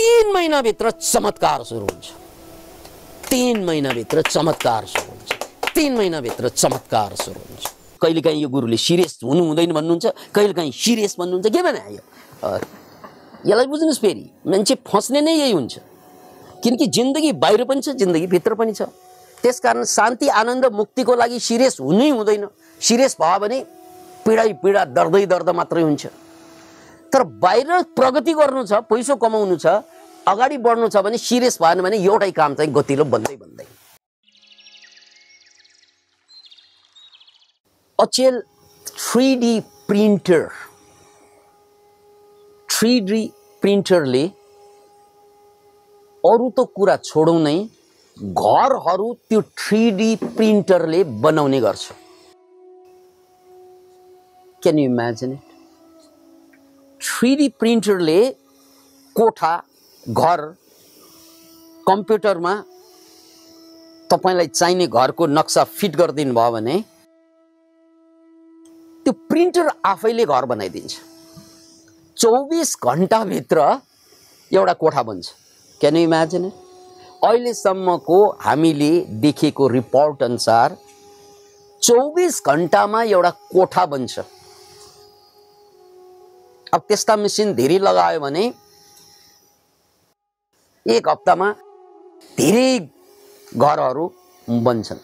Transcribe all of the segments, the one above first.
3 महिनाभित्र चमत्कार सुरु हुन्छ। 3 महिनाभित्र चमत्कार सुरु हुन्छ। 3 महिनाभित्र चमत्कार सुरु हुन्छ। कहिलेकाहीँ यो गुरुले सिरियस हुनु हुँदैन भन्नुहुन्छ, कहिलेकाहीँ सिरियस भन्नुहुन्छ। के भने आयो यसलाई बुझ्नुहोस्। फेरि मान्छे फस्ने नै यही हुन्छ, किनकि जिन्दगी बाहिर पनि छ, जिन्दगी भित्र पनि छ। त्यसकारण शान्ति आनन्द मुक्तिको लागि सिरियस हुनै हुँदैन। सिरियस भयो भने पीडै पीडा, दर्दै दर्द मात्रै हुन्छ। तर बाहिर प्रगति गर्नु छ, पैसा कमाउनु छ, अगाडि बढ्नु छ भने सिरियस भएन भने एउटै काम चाहिँ गतिलो बन्दै बन्दै। अचेल 3D प्रिन्टर, 3D प्रिन्टरले अरु त कुरा छोडौँ नै, घरहरू त्यो 3D प्रिन्टरले बनाउने गर्छ। Can you imagine it? 3D प्रिन्टरले कोठा, घर, कम्प्युटरमा तपाईलाई चाहिने घरको नक्सा फिट गरिदिनु भयो भने त्यो प्रिन्टर आफैले घर बनाइदिन्छ। 24 घण्टाभित्र एउटा कोठा बन्छ। Can you imagine it? अहिलेसम्मको हामीले देखेको रिपोर्ट अनुसार 24 घण्टामा एउटा कोठा बन्छ। अब त्यस्ता मेसिन धेरै लगायो भने 1 हप्तामा धेरै घरहरू बन्छन्।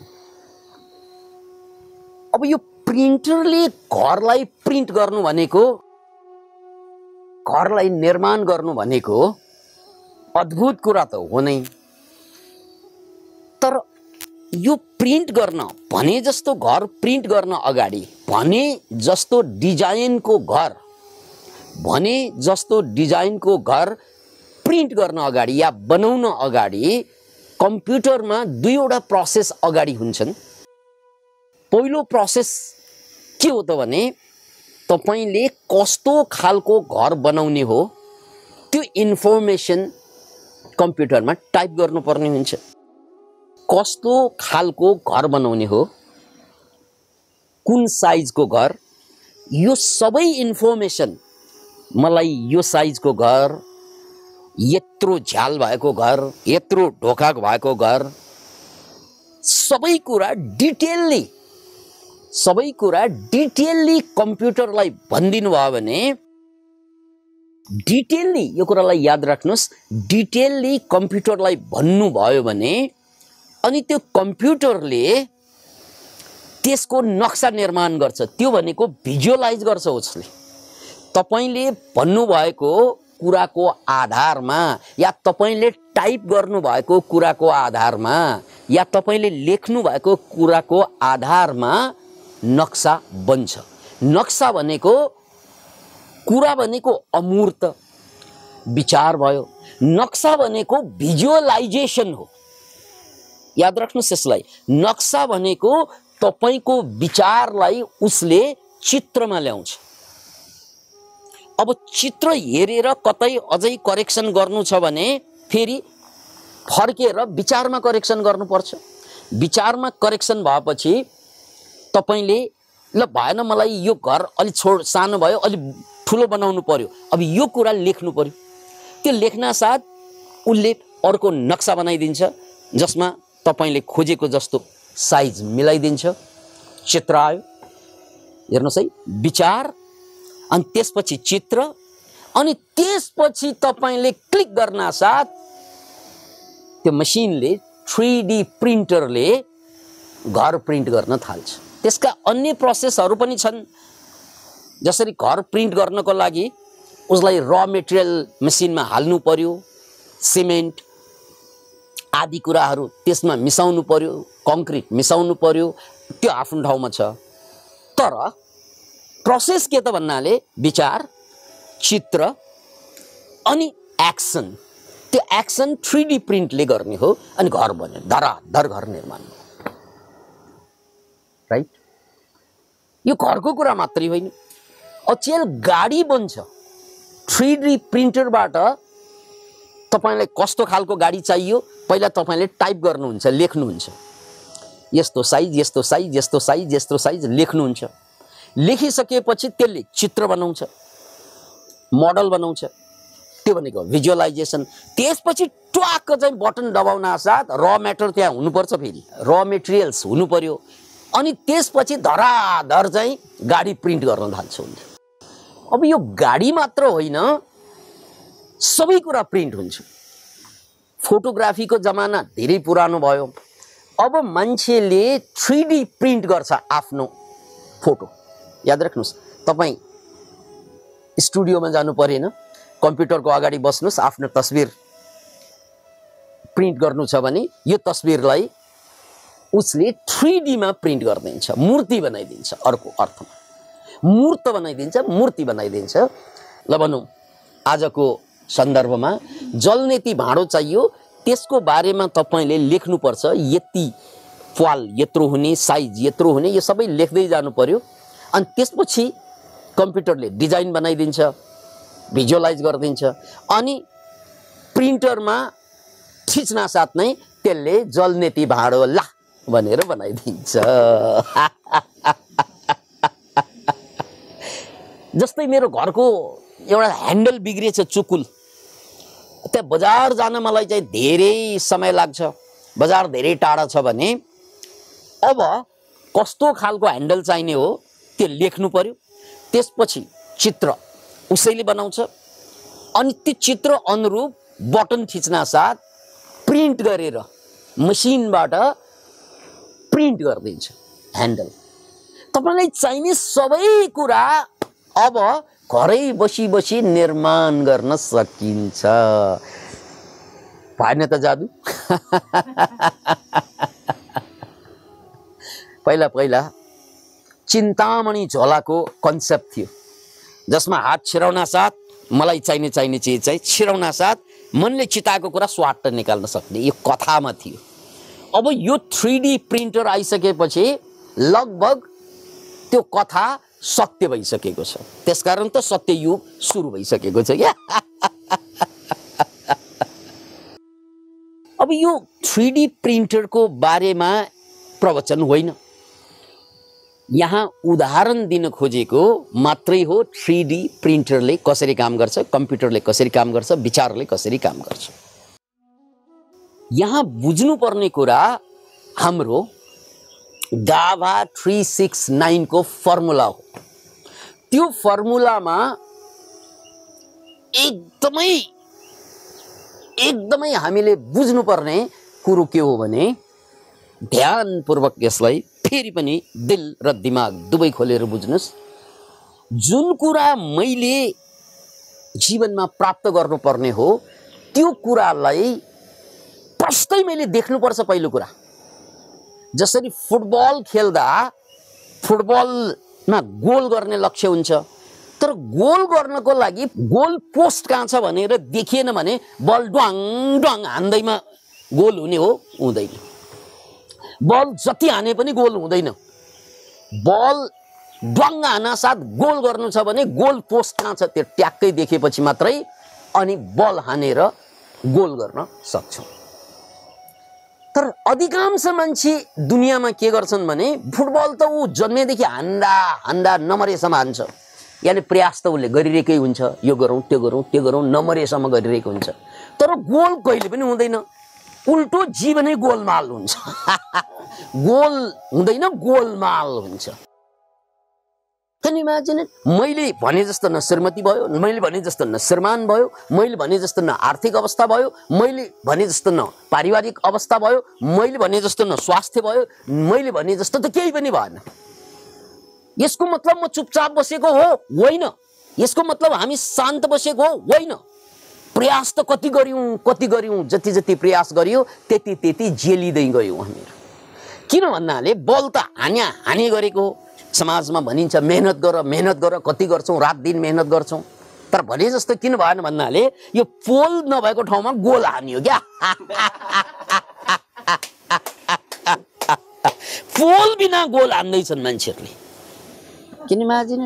अब यो प्रिन्टरले घरलाई प्रिन्ट गर्नु भनेको, घरलाई निर्माण गर्नु भनेको अद्भुत कुरा त हो नै। तर यो प्रिन्ट गर्न भने जस्तो घर प्रिन्ट गर्न अगाडि, भने जस्तो डिजाइनको घर, भने जस्तो डिजाइनको घर प्रिन्ट गर्न अगाडि या बनाउन अगाडि कम्प्युटरमा 2वटा प्रोसेस अगाडि हुन्छन्। पहिलो प्रोसेस के हो त भने तपाईले कस्तो खालको घर बनाउने हो त्यो इन्फर्मेसन कम्प्युटरमा टाइप गर्नुपर्ने हुन्छ। कस्तो खालको घर बनाउने हो, कुन साइजको घर, यो सबै इन्फर्मेसन, मलाई यो साइजको घर, यत्रो झ्याल भएको घर, यत्रो ढोका भएको घर, सबै कुरा डिटेलली कम्प्युटरलाई भनिदिनु भयो भने, डिटेलली यो कुरालाई याद राख्नुस्, डिटेलली कम्प्युटरलाई भन्नु भयो भने अनि त्यो कम्प्युटरले त्यसको नक्सा निर्माण गर्छ। त्यो भनेको भिजुअलाइज गर्छ उसले। तपाईले भन्नुभएको कुराको आधारमा या तपाईले टाइप गर्नु भएको कुराको आधारमा या तपाईले लेख्नु भएको कुराको आधारमा नक्सा बन्छ। नक्सा भनेको, कुरा भनेको अमूर्त विचार भयो। नक्सा भनेको भिजुअलाइजेसन हो। याद राख्नुस् यसलाई। नक्सा भनेको तपाईको विचारलाई उसले चित्रमा ल्याउँछ। अब चित्र हेरेर कतै अझै करेक्सन गर्नु छ भने फेरि फर्केर विचारमा करेक्सन गर्नुपर्छ। विचारमा करेक्सन भएपछि तपाईले ल भएन, मलाई यो घर अलि सानो भयो, अलि ठुलो बनाउनु पर्यो, अब यो कुरा लेख्नु पर्यो। त्यो लेख्न साथ उसले अर्को नक्सा बनाइदिन्छ जसमा तपाईले खोजेको जस्तो साइज मिलाइदिन्छ। चित्र आयो, हेर्नुस् है, विचार, अनि त्यसपछि चित्र, अनि त्यसपछि तपाईले क्लिक गर्न साथ त्यो मसिनले 3D प्रिन्टरले घर प्रिन्ट गर्न थाल्छ। त्यसका अन्य प्रोसेसहरू पनि छन्। जसरी घर प्रिन्ट गर्नको लागि उसलाई र मेटेरियल मसिनमा हाल्नु पर्यो, सिमेन्ट आदि कुराहरू त्यसमा मिसाउनु पर्यो, कङ्क्रिट मिसाउनु पर्यो, त्यो आफ्नो ठाउँमा छ। तर प्रोसेस के त भन्नाले विचार, चित्र अनि एक्सन। त्यो एक्सन 3D प्रिन्टले गर्ने हो अनि घर बन्यो, धराधर घर निर्माण। राइट? यो घरको कुरा मात्रै होइन, अचेल गाडी बन्छ 3D प्रिन्टरबाट। तपाईलाई कस्तो खालको गाडी चाहियो पहिला तपाईले टाइप गर्नुहुन्छ, लेख्नुहुन्छ, यस्तो साइज, यस्तो साइज, यस्तो साइज, यस्तो साइज लेख्नुहुन्छ। लेखिसकेपछि त्यसले चित्र बनाउँछ, मोडल बनाउँछ, त्यो भनेको भिजुअलाइजेसन। त्यसपछि ट्वाक्क चाहिँ बटन दबाउन साथ र म्याटर त्यहाँ हुनुपर्छ, फेरि र मेटेरियल्स हुनु पर्यो। अनि त्यसपछि धराधर चाहिँ गाडी प्रिन्ट गर्न थाल्छ उनले। अब यो गाडी मात्र होइन, सबै कुरा प्रिन्ट हुन्छ। फोटोग्राफीको जमाना धेरै पुरानो भयो, अब मान्छेले 3D प्रिन्ट गर्छ आफ्नो फोटो। याद राख्नुहोस्, तपाईँ स्टुडियोमा जानु परेन, कम्प्युटरको अगाडि बस्नुहोस्, आफ्नो तस्बिर प्रिन्ट गर्नु छ भने यो तस्बिरलाई उसले 3D मा प्रिन्ट गरिदिन्छ, मूर्ति बनाइदिन्छ। अर्को अर्थमा मूर्त बनाइदिन्छ, मूर्ति बनाइदिन्छ। ल भनौँ आजको सन्दर्भमा जलनेती भाँडो चाहियो, त्यसको बारेमा तपाईँले लेख्नुपर्छ, यति प्वाल यत्रो हुने, साइज यत्रो हुने, यो सबै लेख्दै जानु पर्यो। अनि त्यसपछि कम्प्युटरले डिजाइन बनाइदिन्छ, भिजुअलाइज गरिदिन्छ, अनि प्रिन्टरमा थिच्न साथ नै त्यसले जलनेती भाँडो ला भनेर बनाइदिन्छ। जस्तै मेरो घरको एउटा ह्यान्डल बिग्रिएछ, चुकुल, त्यहाँ बजार जान मलाई चाहिँ धेरै समय लाग्छ, बजार धेरै टाढा छ भने अब कस्तो खालको ह्यान्डल चाहिने हो त्यो लेख्नु पर्यो। त्यसपछि चित्र उसैले बनाउँछ, अनि त्यो चित्र अनुरूप बटन थिच्न साथ प्रिन्ट गरेर मसिनबाट प्रिन्ट गरिदिन्छ ह्यान्डल। तपाईँलाई चाहिने सबै कुरा अब घरै बसी बसी निर्माण गर्न सकिन्छ। भएन त जादु? पहिला पहिला चिन्तामणि झोलाको कन्सेप्ट थियो, जसमा हात छिराउन साथ मलाई चाहिने चिज चाहिँ छिराउन साथ मनले चिताएको कुरा स्वाट निकाल्न सक्ने, यो कथामा थियो। अब यो 3D प्रिन्टर आइसकेपछि लगभग त्यो कथा सत्य भइसकेको छ। त्यसकारण त सत्ययुग सुरु भइसकेको छ क्या। अब यो 3D प्रिन्टरको बारेमा प्रवचन होइन, यहाँ उदाहरण दिन खोजेको मात्रै हो। 3D प्रिन्टरले कसरी काम गर्छ, कम्प्युटरले कसरी काम गर्छ, विचारले कसरी काम गर्छ। यहाँ बुझ्नुपर्ने कुरा हाम्रो गाभा 369 को फर्मुला हो। त्यो फर्मुलामा एकदमै हामीले बुझ्नुपर्ने कुरो के हो भने, ध्यानपूर्वक यसलाई फेरि पनि दिल र दिमाग दुवै खोलेर बुझ्नुस्। जुन कुरा मैले जीवनमा प्राप्त गर्नुपर्ने हो त्यो कुरालाई प्रष्टै मैले देख्नुपर्छ। पहिलो कुरा, जसरी फुटबल खेल्दा फुटबलमा गोल गर्ने लक्ष्य हुन्छ, तर गोल गर्नको लागि गोल पोस्ट कहाँ छ भनेर देखिएन भने बल ड्वाङ ड्वाङ हान्दैमा गोल हुने हो? हुँदैन। बल जति हाने पनि गोल हुँदैन। बल ड्वाङ हाना साथ गोल गर्नु छ भने गोल पोस्ट कहाँ छ त्यो ट्याक्कै देखेपछि मात्रै अनि बल हानेर गोल गर्न सक्छौँ। तर अधिकांश मान्छे दुनियाँमा के गर्छन् भने, फुटबल त ऊ जन्मेदेखि हान्दा हान्दा नमरेसम्म हान्छ, यानि प्रयास त उसले गरिरहेकै हुन्छ, यो गरौँ त्यो गरौँ त्यो गरौँ, नमरेसम्म गरिरहेको हुन्छ, तर गोल कहिले पनि हुँदैन। उल्टो जीवनै गोलमाल हुन्छ। गोल हुँदैन, गोलमाल हुन्छ। Can you imagine it? मैले भने जस्तो न श्रीमती भयो, मैले भने जस्तो न श्रीमान भयो, मैले भने जस्तो न आर्थिक अवस्था भयो, मैले भने जस्तो न पारिवारिक अवस्था भयो, मैले भने जस्तो न स्वास्थ्य भयो, मैले भने जस्तो त केही पनि भएन। यसको मतलब म चुपचाप बसेको हो? होइन। यसको मतलब हामी शान्त बसेको हो? होइन। प्रयास त कति गर्यौं, जति जति प्रयास गरियो त्यति त्यति जेलिँदै गयौं हामीहरू। किन भन्नाले बल त हाने गरेको हो। समाजमा भनिन्छ मेहनत गर, कति गर्छौं, रात दिन मेहनत गर्छौं, तर भने जस्तो किन भएन भन्नाले यो पोल नभएको ठाउँमा गोल हानियो क्या। पोल बिना गोल हान्दैछन् मान्छेहरूले। किन इमेजिन,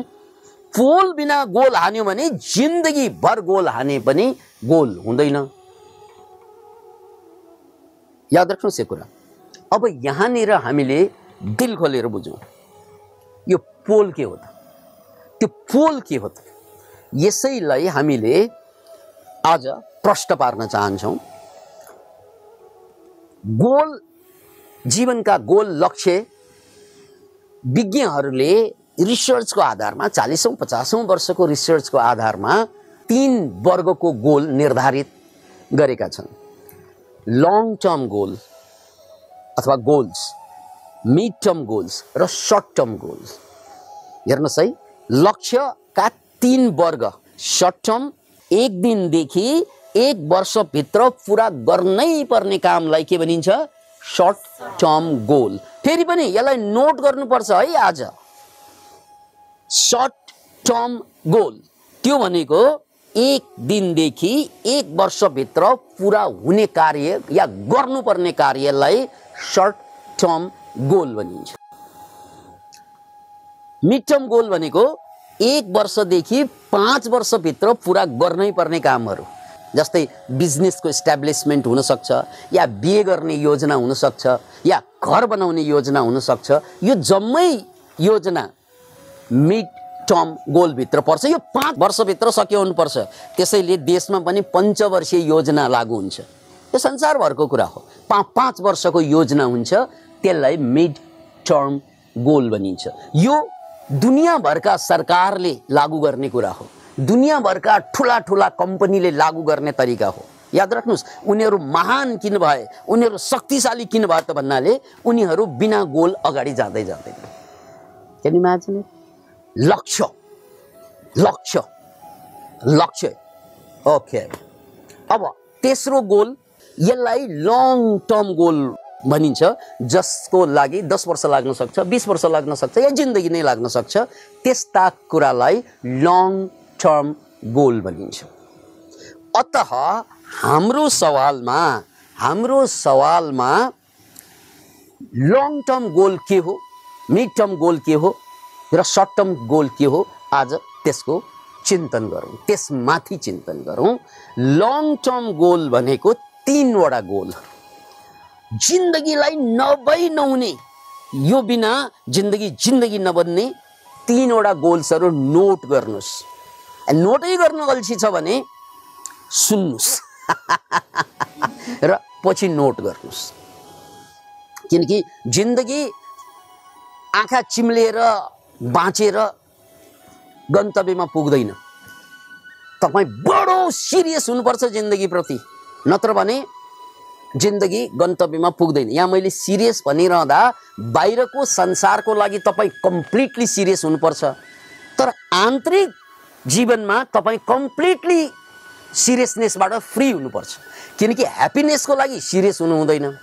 पोल बिना गोल हान्यो भने जिन्दगी भर गोल हाने पनि गोल हुँदैन। याद राख्नुहोस् यो कुरा। अब यहाँनिर हामीले दिल खोलेर बुझौं, यो पोल के हो त? त्यो पोल के हो त? यसैलाई हामीले आज प्रश्न पार्न चाहन्छौँ। गोल, जीवनका गोल लक्ष्य विज्ञहरूले रिसर्चको आधारमा 40औं-50औं वर्षको रिसर्चको आधारमा 3 वर्गको गोल निर्धारित गरेका छन्। लङ टर्म गोल अथवा गोल्स, मिड टर्म गोल्स र सर्ट टर्म गोल्स। हेर्नुहोस् है, लक्ष्यका 3 वर्ग। सर्ट टर्म, 1 दिनदेखि 1 वर्षभित्र पुरा गर्नै पर्ने कामलाई के भनिन्छ? Short term goal. फेरि पनि यसलाई नोट गर्नुपर्छ है आज। सर्ट टर्म गोल त्यो भनेको 1 दिनदेखि 1 वर्षभित्र पुरा हुने कार्य या गर्नुपर्ने कार्यलाई सर्ट टर्म गोल भनिन्छ। मिड टर्म गोल भनेको 1 वर्षदेखि 5 वर्षभित्र पुरा गर्नै पर्ने कामहरू, जस्तै बिजनेसको इस्टाब्लिसमेन्ट हुनसक्छ, या बिहे गर्ने योजना हुनसक्छ, या घर बनाउने योजना हुनसक्छ। यो जम्मै योजना मिड टर्म गोलभित्र पर्छ। यो 5 वर्षभित्र सक्यो हुनुपर्छ। त्यसैले देशमा पनि पञ्चवर्षीय योजना लागू हुन्छ। यो संसारभरको कुरा हो। 5 वर्षको योजना हुन्छ, त्यसलाई मिड टर्म गोल भनिन्छ। यो दुनियाँभरका सरकारले लागू गर्ने कुरा हो। दुनियाँभरका ठुला ठुला कम्पनीले लागू गर्ने तरिका हो। याद राख्नुहोस्, उनीहरू महान किन भए, उनीहरू शक्तिशाली किन भए त भन्नाले उनीहरू बिना गोल अगाडि जाँदै जाँदैन। Can imagine it? लक्ष्य लक्ष्य लक्ष्य। ओके, अब तेस्रो गोल, यसलाई लङ टर्म गोल भनिन्छ, जसको लागि 10 वर्ष लाग्न सक्छ, 20 वर्ष लाग्न सक्छ, या जिन्दगी नै लाग्न सक्छ। त्यस्ता कुरालाई लङ टर्म गोल भनिन्छ। अतः हाम्रो सवालमा लङ टर्म गोल के हो, मिड टर्म गोल के हो र सर्ट टर्म गोल के हो, आज त्यसको चिन्तन गरौँ, त्यसमाथि चिन्तन गरौँ। लङ टर्म गोल भनेको 3 वटा गोल। जिन्दगीलाई नहुने, यो बिना जिन्दगी नबन्ने 3 वटा गोल्सहरू नोट गर्नुहोस्। नोटै गर्न अल्छी छ भने सुन्नुहोस् र पछि नोट गर्नुहोस्। किनकि जिन्दगी आँखा चिम्लेर बाँचेर गन्तव्यमा पुग्दैन। तपाईँ बडो सिरियस हुनुपर्छ जिन्दगीप्रति, नत्र भने जिन्दगी गन्तव्यमा पुग्दैन। यहाँ मैले सिरियस भनिरहँदा बाहिरको संसारको लागि तपाईँ कम्प्लिटली सिरियस हुनुपर्छ, तर आन्तरिक जीवनमा तपाईँ कम्प्लिटली सिरियसनेसबाट फ्री हुनुपर्छ। किनकि ह्याप्पिनेसको लागि सिरियस हुनु हुँदैन,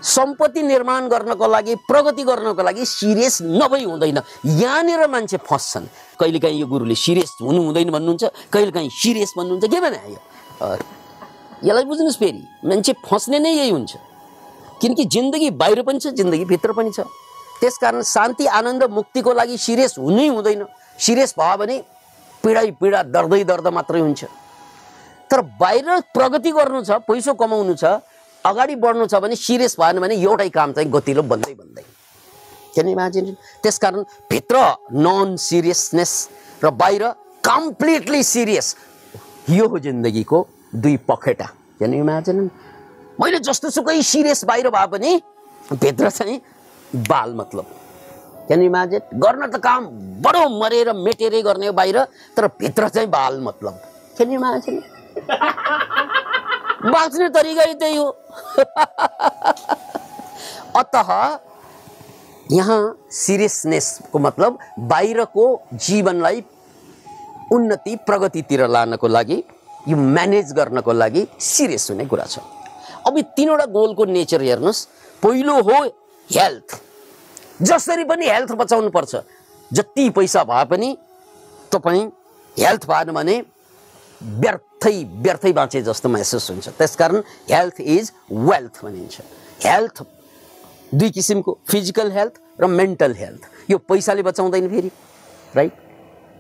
सम्पत्ति निर्माण गर्नको लागि, प्रगति गर्नको लागि सिरियस नभई हुँदैन। यहाँनिर मान्छे फस्छन्। कहिलेकाहीँ यो गुरुले सिरियस हुनु हुँदैन भन्नुहुन्छ, कहिलेकाहीँ सिरियस भन्नुहुन्छ। के भने यसलाई बुझ्नुहोस्, फेरि मान्छे फस्ने नै यही हुन्छ। किनकि जिन्दगी बाहिर पनि छ, जिन्दगी भित्र पनि छ। त्यसकारण शान्ति, आनन्द, मुक्तिको लागि सिरियस हुनै हुँदैन। सिरियस भयो भने पीडा दर्द मात्रै हुन्छ। तर बाहिर प्रगति गर्नु छ, पैसा कमाउनु छ, अगाडि बढ्नु छ भने सिरियस भएन भने एउटै काम चाहिँ गतिलो बन्दै। Can imagine? त्यसकारण भित्र नन सिरियसनेस र बाहिर कम्प्लिटली सिरियस, यो हो जिन्दगीको 2 पखेटा। Can imagine? मैले जस्तो सुकै सिरियस बाहिर भए पनि भित्र चाहिँ बाल मतलब। Can imagine? गर्न त काम बडो मरेर मेटेरै गर्ने हो बाहिर, तर भित्र चाहिँ बाल मतलब। Can imagine? बाँच्ने तरिकै त्यही हो। अतः यहाँ सिरियसनेसको मतलब बाहिरको जीवनलाई उन्नति प्रगतितिर लानको लागि, यो म्यानेज गर्नको लागि सिरियस हुने कुरा छ। अब 3 वटा गोलको नेचर हेर्नुहोस्। पहिलो हो हेल्थ। जसरी पनि हेल्थ बचाउनु पर्छ। जति पैसा भए पनि तपाईँ हेल्थ भएन भने व्यर्थै बाँचे जस्तो महसुस हुन्छ। त्यसकारण हेल्थ इज वेल्थ भनिन्छ। हेल्थ 2 किसिमको, फिजिकल हेल्थ र मेन्टल हेल्थ। यो पैसाले बचाउँदैन फेरि, राइट?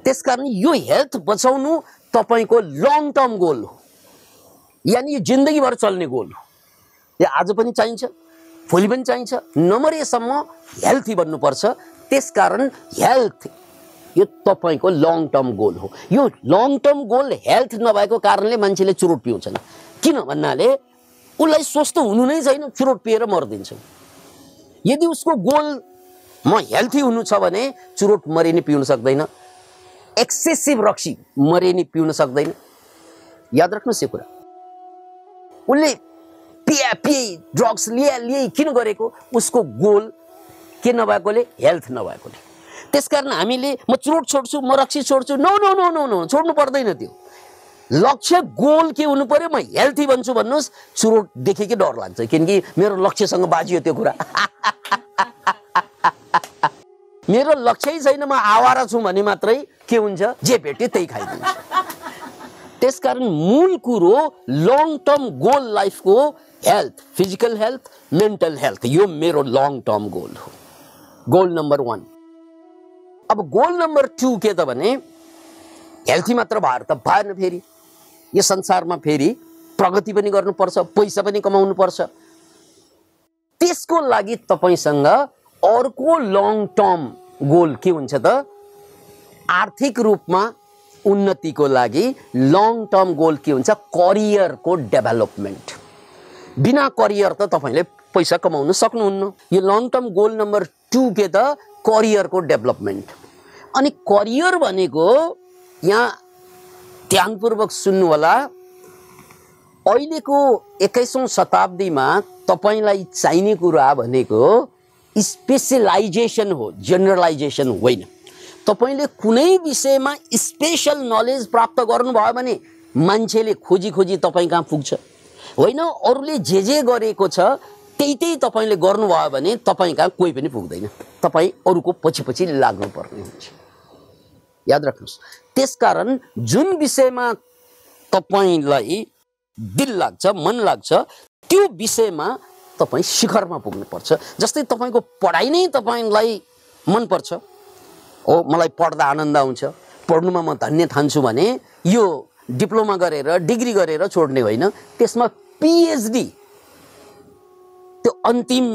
त्यसकारण यो हेल्थ बचाउनु तपाईको लङ टर्म गोल हो, यानी यो जिन्दगीभर चल्ने गोल हो। यो आज पनि चाहिन्छ, भोलि पनि चाहिन्छ, नमरेसम्म हेल्थी बन्नुपर्छ। त्यसकारण हेल्थ यो तपाईको लङ टर्म गोल हो। यो लङ टर्म गोल हेल्थ नभएको कारणले मान्छेले चुरोट पिउँछन्। किन भन्नाले उसलाई स्वस्थ हुनु नै छैन, चुरोट पिएर मर्दिन्छ। यदि उसको गोल म हेल्थी हुनु छ भने चुरोट मरे नि पिउन सक्दैन, एक्सेसिभ रक्सी मरे नि पिउन सक्दैन। याद राख्नुहोस् यो कुरा। उसले पिए ड्रग्स लिए किन गरेको? उसको गोल के नभएकोले, हेल्थ नभएकोले। त्यसकारण हामीले म चुरोट छोड्छु, म रक्सी छोड्छु, no no no no no, छोड्नु पर्दैन। त्यो लक्ष्य गोल के हुनु पर्यो, म हेल्थी बन्छु भन्नुहोस्, चुरोट देखेकै डर लाग्छ, किनकि मेरो लक्ष्यसँग बाजियो त्यो कुरा। मेरो लक्ष्यै छैन, म आवारा छु भने मात्रै के हुन्छ, जे भेट्यो त्यही खाइदिन्छ। त्यसकारण मूल कुरो लङ टर्म गोल लाइफको health, physical health, mental health, यो मेरो लङ टर्म गोल हो। Goal number 1। अब गोल नम्बर 2 के त भने हेल्थी मात्र भएर त भएन। फेरि यो संसारमा फेरि प्रगति पनि गर्नुपर्छ, पैसा पनि कमाउनु पर्छ। त्यसको लागि तपाईसँग अर्को लङ टर्म गोल के हुन्छ त? आर्थिक रूपमा उन्नतिको लागि लङ टर्म गोल के हुन्छ? करियरको डेभलपमेन्ट। बिना करियर त तपाईले पैसा कमाउन सक्नुहुन्न। यो लङ टर्म गोल नम्बर 2 के त करियरको डेभलपमेन्ट। अनि करियर भनेको यहाँ ध्यानपूर्वक सुन्नु होला, अहिलेको 21औं शताब्दीमा तपाईलाई चाहिने कुरा भनेको स्पेशलाइजेसन हो, जनरलाइजेसन होइन। तपाईले कुनै विषयमा स्पेशल नलेज प्राप्त गर्नुभयो भने मान्छेले खोजी खोजी तपाईँ कहाँ पुग्छ। होइन, अरूले जे गरेको छ त्यही तपाईले गर्नुभयो भने तपाईँ कहाँ कोही पनि पुग्दैन। तपाईँ अरूको पछि लाग्नुपर्ने हुन्छ। याद राख्नुहोस्। त्यसकारण जुन विषयमा तपाईलाई दिल लाग्छ, मन लाग्छ, त्यो विषयमा तपाईँ शिखरमा पुग्नुपर्छ। जस्तै तपाईको पढाइ नै तपाईलाई मन पर्छ, हो मलाई पढ्दा आनन्द आउँछ, पढ्नुमा म धन्य ठान्छु भने यो डिप्लोमा गरेर, डिग्री गरेर छोड्ने होइन। त्यसमा पिएचडी, त्यो अन्तिम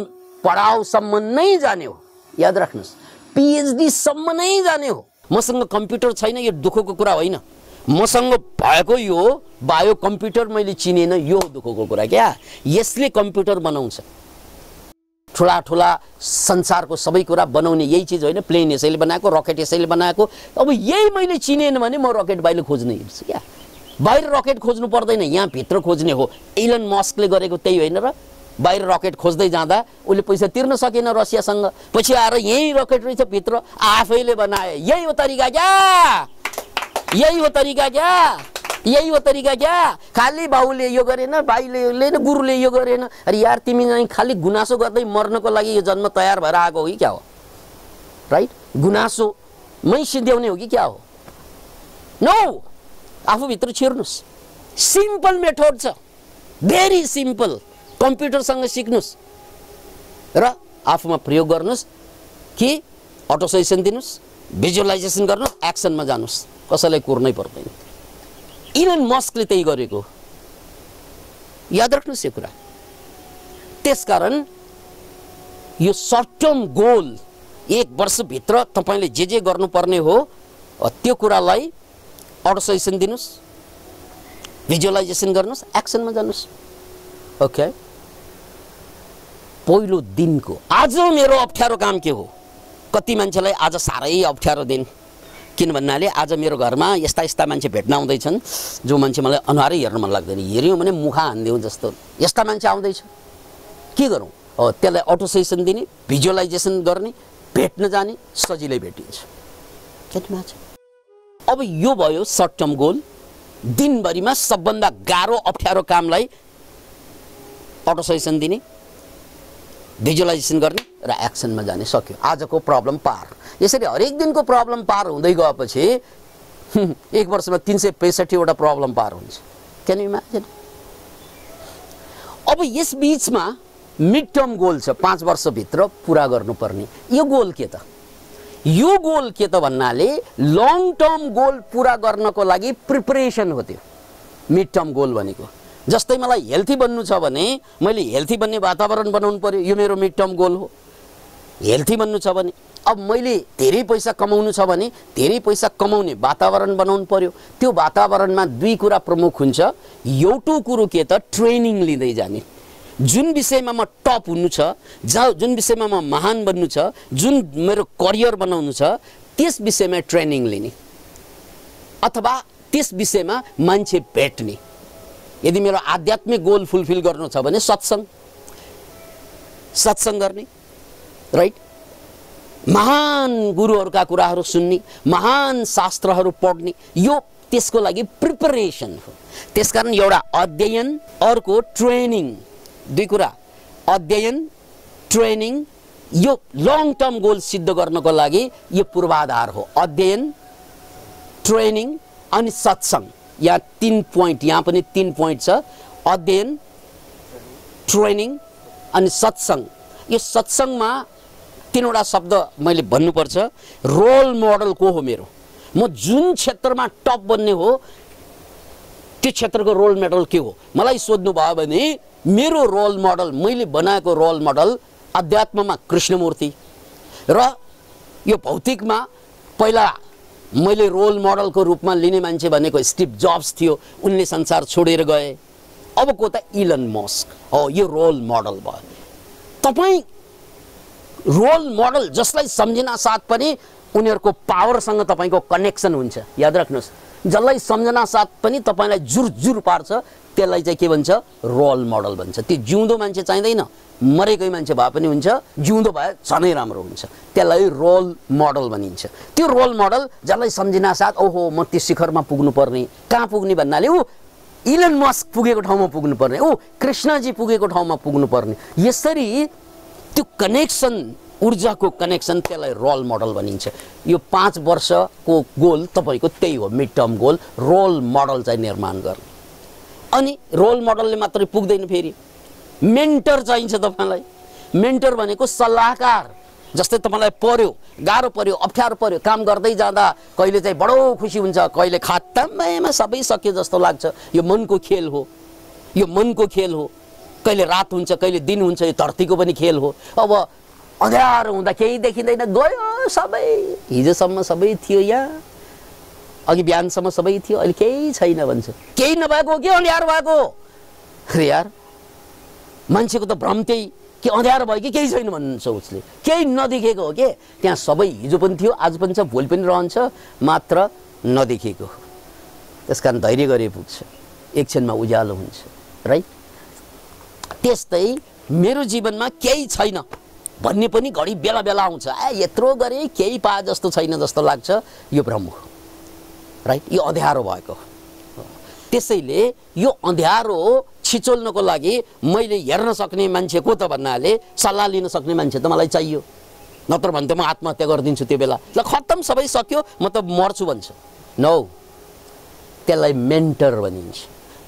पढाउसम्म नै जाने हो। याद राख्नुहोस्, पिएचडी सम्म नै जाने हो। मसँग कम्प्युटर छैन यो दुःखको कुरा होइन, मसँग भएको यो बायो कम्प्युटर मैले चिनेन, यो दुःखको कुरा क्या। यसले कम्प्युटर बनाउँछ, ठुला ठुला संसारको सबै कुरा बनाउने यही चिज होइन। प्लेन यसैले बनाएको, रकेट यसैले बनाएको। अब यही मैले चिनेन भने म रकेट बाहिर खोज्नै हिँड्छु क्या। बाहिर रकेट खोज्नु पर्दैन, यहाँ भित्र खोज्ने हो। इलन मस्कले गरेको त्यही होइन र? बाहिर रकेट खोज्दै जाँदा उसले पैसा तिर्न सकेन रसियासँग, पछि आएर यही रकेट रहेछ भित्र, आफैले बनाए। यही हो तरिका क्या, यही हो तरिका क्या, यही हो तरिका क्या। खाली बाउले यो गरेन, भाइले न, गुरुले यो गरेन। अरे यार, तिमी नै खाली गुनासो गर्दै मर्नको लागि यो जन्म तयार भएर आएको हो कि क्या हो? राइट? गुनासो मै सिद्ध्याउने हो कि क्या हो? नो, आफूभित्र छिर्नुहोस्। सिम्पल मेथड छ, भेरी सिम्पल। कम्प्युटरसँग सिक्नुहोस् र आफूमा प्रयोग गर्नुहोस् कि अटो सजेसन दिनुहोस्, भिजुअलाइजेसन गर्नुहोस्, एक्सनमा जानुहोस्, कसैलाई कुर्नै पर्दैन। इलन मस्कले त्यही गरेको। याद राख्नुहोस् यो कुरा। त्यसकारण यो सर्ट टर्म गोल, 1 वर्षभित्र तपाईले जे गर्नुपर्ने हो त्यो कुरालाई अटो सजेसन दिनुहोस्, भिजुअलाइजेसन गर्नुहोस्, एक्सनमा जानुहोस्। ओके, पहिलो दिनको आज मेरो अप्ठ्यारो काम के हो? कति मान्छेलाई आज साह्रै अप्ठ्यारो दिन, किन भन्नाले आज मेरो घरमा यस्ता यस्ता मान्छे भेट्न आउँदैछन् जो मान्छे मलाई अनुहारै हेर्न मन लाग्दैन। हेऱ्यौँ भने मुखा हान्दिउँ जस्तो यस्ता मान्छे आउँदैछ। के गरौँ? त्यसलाई अटो सजेसन दिने, भिजुअलाइजेसन गर्ने, भेट्न जाने, सजिलै भेटिन्छ। अब यो भयो सर्ट टर्म गोल। दिनभरिमा सबभन्दा गाह्रो अप्ठ्यारो कामलाई अटो सजेसन दिने, भिजुअलाइजेसन गर्ने र एक्सनमा जाने, सक्यो। आजको प्रब्लम पार। यसरी हरेक दिनको प्रब्लम पार हुँदै गएपछि 1 वर्षमा 365 वटा प्रब्लम पार हुन्छ। Can you imagine? अब यस बीचमा मिड टर्म गोल छ, 5 वर्षभित्र पुरा गर्नुपर्ने। यो गोल के त? यो गोल के त भन्नाले लङ टर्म गोल पुरा गर्नको लागि प्रिपरेसन हो त्यो मिड टर्म गोल भनेको। जस्तै मलाई हेल्थी बन्नु छ भने मैले हेल्थी बन्ने वातावरण बनाउनु पर्यो, यो मेरो मिड टर्म गोल हो। हेल्थी बन्नु छ भने अब मैले धेरै पैसा कमाउनु छ भने धेरै पैसा कमाउने वातावरण बनाउनु पर्यो। त्यो वातावरणमा दुई कुरा प्रमुख हुन्छ। एउटा कुरो के त, ट्रेनिङ लिँदै जाने। जुन विषयमा म टप हुनु छ, जुन विषयमा म महान बन्नु छ, जुन मेरो करियर बनाउनु छ, त्यस विषयमा ट्रेनिङ लिने अथवा त्यस विषयमा मान्छे भेट्ने। यदि मेरो आध्यात्मिक गोल फुलफिल गर्नु छ भने सत्संग गर्ने, राइट। महान गुरुहरूका कुराहरू सुन्ने, महान शास्त्रहरू पढ्ने, यो त्यसको लागि प्रिपरेसन हो। त्यसकारण एउटा अध्ययन, अर्को ट्रेनिङ, दुई कुरा, अध्ययन ट्रेनिङ, यो लङ टर्म गोल सिद्ध गर्नको लागि यो पूर्वाधार हो। अध्ययन, ट्रेनिङ अनि सत्संग। यहाँ 3 पोइन्ट, यहाँ पनि 3 पोइन्ट छ। अध्ययन, ट्रेनिङ अनि सत्संग। यो सत्संगमा 3वटा शब्द मैले भन्नुपर्छ। रोल मोडल को हो मेरो, म जुन क्षेत्रमा टप बन्ने हो त्यो क्षेत्रको रोल मोडल के हो। मलाई सोध्नु भयो भने मेरो रोल मोडल, मैले बनाएको रोल मोडल अध्यात्ममा कृष्णमूर्ति र यो भौतिकमा पहिला मैले रोल मोडलको रूपमा लिने मान्छे भनेको स्टिभ जब्स थियो। उनले संसार छोडेर गए। अबको त इलन मस्क हो, यो रोल मोडल भयो। तपाईं रोल मोडल जसलाई सम्झिना साथ पनि उनीहरूको पावरसँग तपाईको कनेक्सन हुन्छ। याद राख्नुहोस्, जसलाई सम्झना साथ पनि तपाईलाई जुर पार्छ त्यसलाई चाहिँ के भन्छ, रोल मोडल भन्छ। त्यो जिउँदो मान्छे चाहिँदैन, मरेकै मान्छे भए पनि हुन्छ, जिउँदो भए झनै राम्रो हुन्छ, त्यसलाई रोल मोडल भनिन्छ। त्यो रोल मोडल जसलाई सम्झिना साथ ओहो म त्यो शिखरमा पुग्नु पर्ने, कहाँ पुग्ने भन्नाले ऊ इलन मस्क पुगेको ठाउँमा पुग्नु पर्ने, ऊ कृष्णजी पुगेको ठाउँमा पुग्नु पर्ने। यसरी त्यो कनेक्सन, ऊर्जाको कनेक्सन, त्यसलाई रोल मोडल भनिन्छ। यो 5 वर्षको गोल तपाईको त्यही हो, mid term goal, role model चाहिँ निर्माण गर्ने। अनि रोल मोडलले मात्रै पुग्दैन, फेरि मेन्टर चाहिन्छ तपाईलाई। मेन्टर भनेको सल्लाहकार। जस्तै तपाईलाई पर्यो, गाह्रो पर्यो, अप्ठ्यारो पर्यो, काम गर्दै जाँदा कहिले चाहिँ बडो खुसी हुन्छ, कहिले खातामा सबै सक्यो जस्तो लाग्छ। यो मनको खेल हो, यो मनको खेल हो। कहिले रात हुन्छ, कहिले दिन हुन्छ, यो धरतीको पनि खेल हो। अब अँध्यारो हुँदा केही देखिँदैन, गयो सबै। हिजोसम्म सबै थियो, यहाँ अघि बिहानसम्म सबै थियो, अहिले केही छैन भन्छ। केही नभएको के अँध्यारो भएको? अरे यार, मान्छेको त भ्रम त्यही कि अँध्यारो भयो कि केही छैन भन्छ उसले। केही नदेखेको हो के, त्यहाँ सबै हिजो पनि थियो, आज पनि छ, भोलि पनि रहन्छ, मात्र नदेखेको। त्यसकारण धैर्य गरे पुग्छ, एकछिनमा उज्यालो हुन्छ, राइट। त्यस्तै मेरो जीवनमा केही छैन भन्ने पनि घडी बेला बेला आउँछ। यत्रो गरे केही पाए जस्तो छैन जस्तो लाग्छ, यो भ्रम हो, राइट। यो अँध्यारो भएको। त्यसैले यो अँध्यारो छिचोल्नको लागि मैले हेर्न सक्ने मान्छे को त भन्नाले सल्लाह लिन सक्ने मान्छे त मलाई चाहियो। नत्र भने त म आत्महत्या गरिदिन्छु त्यो बेला, ल खत्तम सबै सक्यो, म त मर्छु भन्छ। नो, त्यसलाई मेन्टर भनिन्छ।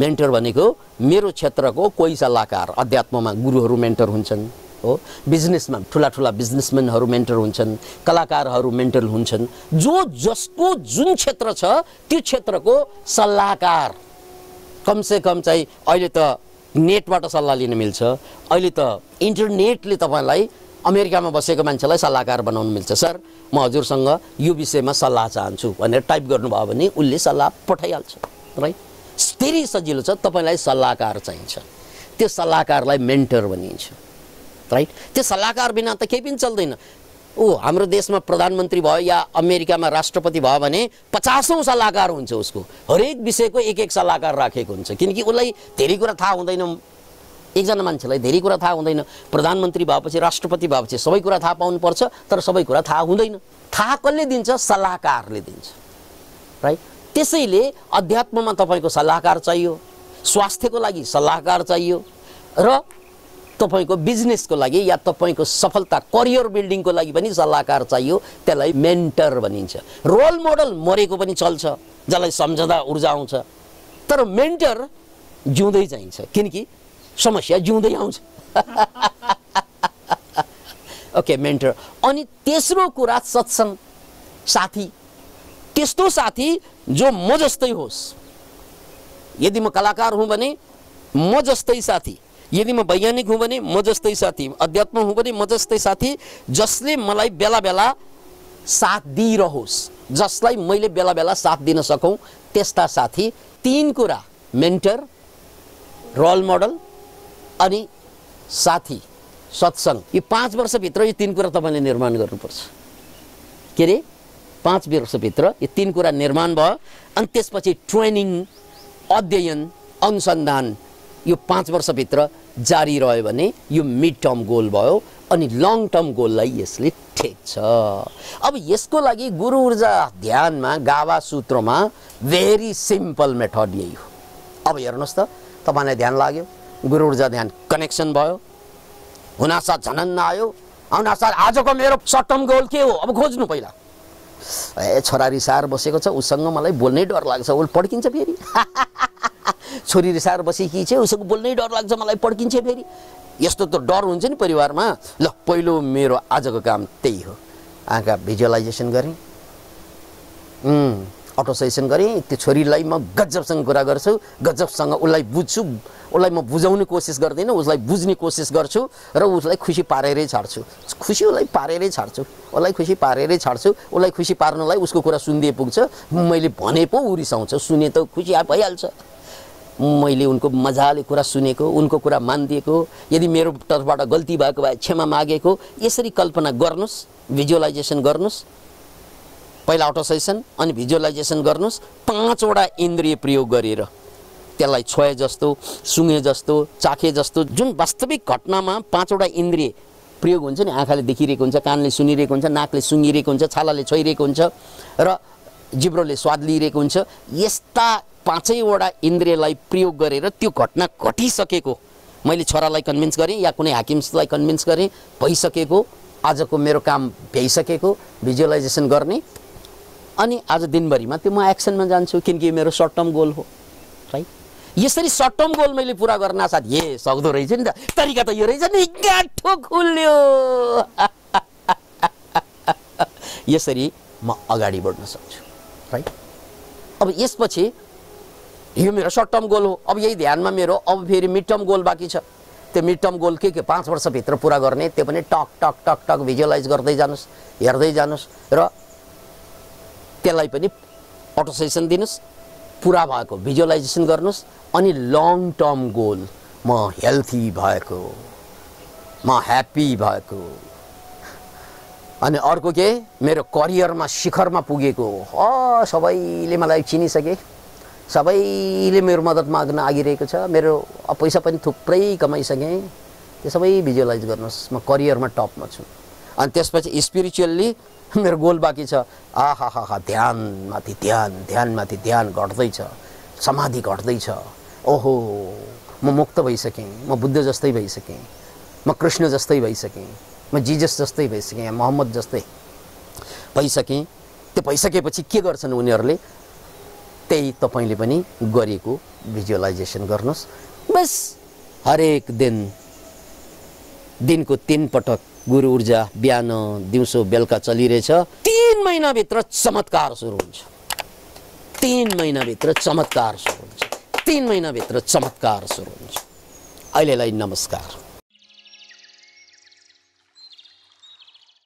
मेन्टर भनेको मेरो क्षेत्रको कोही सल्लाहकार। अध्यात्ममा गुरुहरू मेन्टर हुन्छन् हो, बिजनेसमा ठुला ठुला बिजनेसम्यानहरू मेन्टर हुन्छन्, कलाकारहरू मेन्टर हुन्छन्। जो जसको जुन क्षेत्र छ त्यो क्षेत्रको सल्लाहकार। कमसे कम चाहिँ अहिले त नेटबाट सल्लाह लिन मिल्छ। अहिले त इन्टरनेटले तपाईलाई अमेरिकामा बसेको मान्छेलाई सल्लाहकार बनाउन मिल्छ। सर, म हजुरसँग यो विषयमा सल्लाह चाहन्छु भनेर टाइप गर्नुभयो भने उसले सल्लाह पठाइहाल्छ, राइट। धेरै सजिलो छ। तपाईलाई सल्लाहकार चाहिन्छ, त्यो सल्लाहकारलाई मेन्टर भनिन्छ, राइट। त्यो सल्लाहकार बिना त केही पनि चल्दैन। हाम्रो देशमा प्रधानमन्त्री भयो या अमेरिकामा राष्ट्रपति भयो भने 50औं सल्लाहकार हुन्छ उसको। हरेक विषयको एक एक सल्लाहकार राखेको हुन्छ, किनकि उसलाई धेरै कुरा थाहा हुँदैन। एकजना मान्छेलाई धेरै कुरा थाहा हुँदैन। प्रधानमन्त्री भएपछि, राष्ट्रपति भएपछि सबै कुरा थाहा पाउनुपर्छ, तर सबै कुरा थाहा हुँदैन। थाहा कसले दिन्छ? सल्लाहकारले दिन्छ, राइट। त्यसैले अध्यात्ममा तपाईको सल्लाहकार चाहियो, स्वास्थ्यको लागि सल्लाहकार चाहियो, र तपाईको बिजनेसको लागि या तपाईको सफलता करियर बिल्डिङको लागि पनि सल्लाहकार चाहियो। त्यसलाई मेन्टर भनिन्छ। रोल मोडल मरेको पनि चल्छ, जसलाई सम्झँदा ऊर्जा आउँछ, तर मेन्टर जिउँदै चाहिन्छ, किनकि समस्या जिउँदै आउँछ। Okay, mentor. अनि तेस्रो कुरा सत्संग, साथी। त्यस्तो साथी जो म जस्तै होस्। यदि म कलाकार हुँ भने म जस्तै साथी, यदि म वैज्ञानिक हुँ भने म जस्तै साथी, अध्यात्म हुँ भने म जस्तै साथी, जसले मलाई बेला बेला साथ दिइरहोस्, जसलाई मैले बेला बेला साथ दिन सकौँ त्यस्ता साथी। 3 कुरा, मेन्टर, रोल मोडल अनि साथी, सत्संग। यो 5 वर्षभित्र यो 3 कुरा तपाईँले निर्माण गर्नुपर्छ। के रे 5 वर्षभित्र यो 3 कुरा निर्माण भयो अनि त्यसपछि ट्रेनिङ, अध्ययन, अनुसन्धान यो 5 वर्षभित्र जारी रह्यो भने यो मिड टर्म गोल भयो अनि लङ टर्म गोललाई यसले ठेक्छ। अब यसको लागि गुरु ऊर्जा ध्यानमा, गावा सूत्रमा भेरी सिम्पल मेथड यही हो। अब हेर्नुहोस् त, तपाईँलाई ध्यान लाग्यो, गुरु ऊर्जा ध्यान कनेक्सन भयो, हुनासाथ झनन्न आयो, हुनासाथ आजको मेरो सर्ट टर्म गोल के हो अब खोज्नु। पहिला ए छोरा रिसाएर बसेको छ, उसँग मलाई बोल्नै डर लाग्छ, उ पड्किन्छ फेरि। छोरी रिसाएर बसेकी छ, उसको बोल्नै डर लाग्छ, मलाई पड्किन्छ फेरि। यस्तो त डर हुन्छ नि परिवारमा। ल पहिलो मेरो आजको काम त्यही हो, आँखा भिजुअलाइजेसन गरेँ, अटो सजेसन गरेँ। त्यो छोरीलाई म गजबसँग कुरा गर्छु, गजबसँग उसलाई बुझ्छु, उसलाई म बुझाउने कोसिस गर्दिनँ, उसलाई बुझ्ने कोसिस गर्छु र उसलाई खुसी पारेरै छाड्छु। उसलाई पारेरै छाड्छु, उसलाई खुसी पारेरै छाड्छु। उसलाई खुसी पार्नलाई उसको कुरा सुनिदिए पुग्छ। मैले भने पो उ रिसाउँछ, सुने त खुसी भइहाल्छ। मैले उनको मजाले कुरा सुनेको, उनको कुरा मानिदिएको, यदि मेरो तर्फबाट गल्ती भएको भए क्षमा मागेको, यसरी कल्पना गर्नुहोस्, भिजुअलाइजेसन गर्नुहोस्। पहिला अटो सजेसन अनि भिजुअलाइजेसन गर्नुहोस्। 5 वटा इन्द्रिय प्रयोग गरेर त्यसलाई छोए जस्तो, सुँगे जस्तो, चाखे जस्तो, जुन वास्तविक घटनामा 5 वटा इन्द्रिय प्रयोग हुन्छ नि, आँखाले देखिरहेको हुन्छ, कानले सुनिरहेको हुन्छ, नाकले सुँगिरहेको हुन्छ, छालाले छोइरहेको हुन्छ र जिब्रोले स्वाद लिइरहेको हुन्छ। यस्ता 5 वटा इन्द्रियलाई प्रयोग गरेर त्यो घटना घटिसकेको, मैले छोरालाई कन्भिन्स गरेँ या कुनै हाकिमलाई कन्भिन्स गरेँ, भइसकेको, आजको मेरो काम भइसकेको, भिजुअलाइजेसन गर्ने अनि आज दिनभरिमा त्यो म एक्सनमा जान्छु, किनकि मेरो सर्ट टर्म गोल हो, राइट। यसरी सर्ट टर्म गोल मैले पुरा गर्न साथ ए सक्दो रहेछ नि त, तरिका त यो रहेछ नि, गाँठो खुल्यो। यसरी म अगाडि बढ्न सक्छु, राइट। अब यसपछि यो मेरो सर्ट टर्म गोल हो। अब यही ध्यानमा मेरो अब फेरि मिड टर्म गोल बाँकी छ। त्यो मिड टर्म गोल के 5 वर्षभित्र पुरा गर्ने, त्यो पनि टक टक टक टक भिजुअलाइज गर्दै जानुहोस्, हेर्दै जानुहोस् र त्यसलाई पनि अटो सजेसन दिनुहोस्, पुरा भएको भिजुअलाइजेसन गर्नुहोस्। अनि लङ टर्म गोल, म हेल्थी भएको, म ह्याप्पी भएको, अनि अर्को के मेरो करियरमा शिखरमा पुगेको, सबैले मलाई चिनिसके, सबैले मेरो मद्दत माग्न आगिरहेको छ, मेरो पैसा पनि थुप्रै कमाइसकेँ, त्यो सबै भिजुअलाइज गर्नुहोस्, म करियरमा टपमा छु। अनि त्यसपछि स्पिरिचुअल्ली मेरो गोल बाँकी छ, आहा ध्यानमाथि ध्यान, ध्यानमाथि ध्यान घट्दैछ, समाधि घट्दैछ, ओहो म मुक्त भइसकेँ, म बुद्ध जस्तै भइसकेँ, म कृष्ण जस्तै भइसकेँ, म जिजस जस्तै भइसकेँ, मोहम्मद जस्तै भइसकेँ। त्यो भइसकेपछि के गर्छन् उनीहरूले, त्यही तपाईँले पनि गरेको भिजुअलाइजेसन गर्नुहोस्। बस हरेक दिन दिनको 3 पटक गुरु ऊर्जा बिहान दिउँसो बेलुका चलिरहेछ। 3 महिनाभित्र चमत्कार सुरु हुन्छ, 3 महिनाभित्र चमत्कार सुरु हुन्छ, 3 महिनाभित्र चमत्कार सुरु हुन्छ। अहिलेलाई नमस्कार।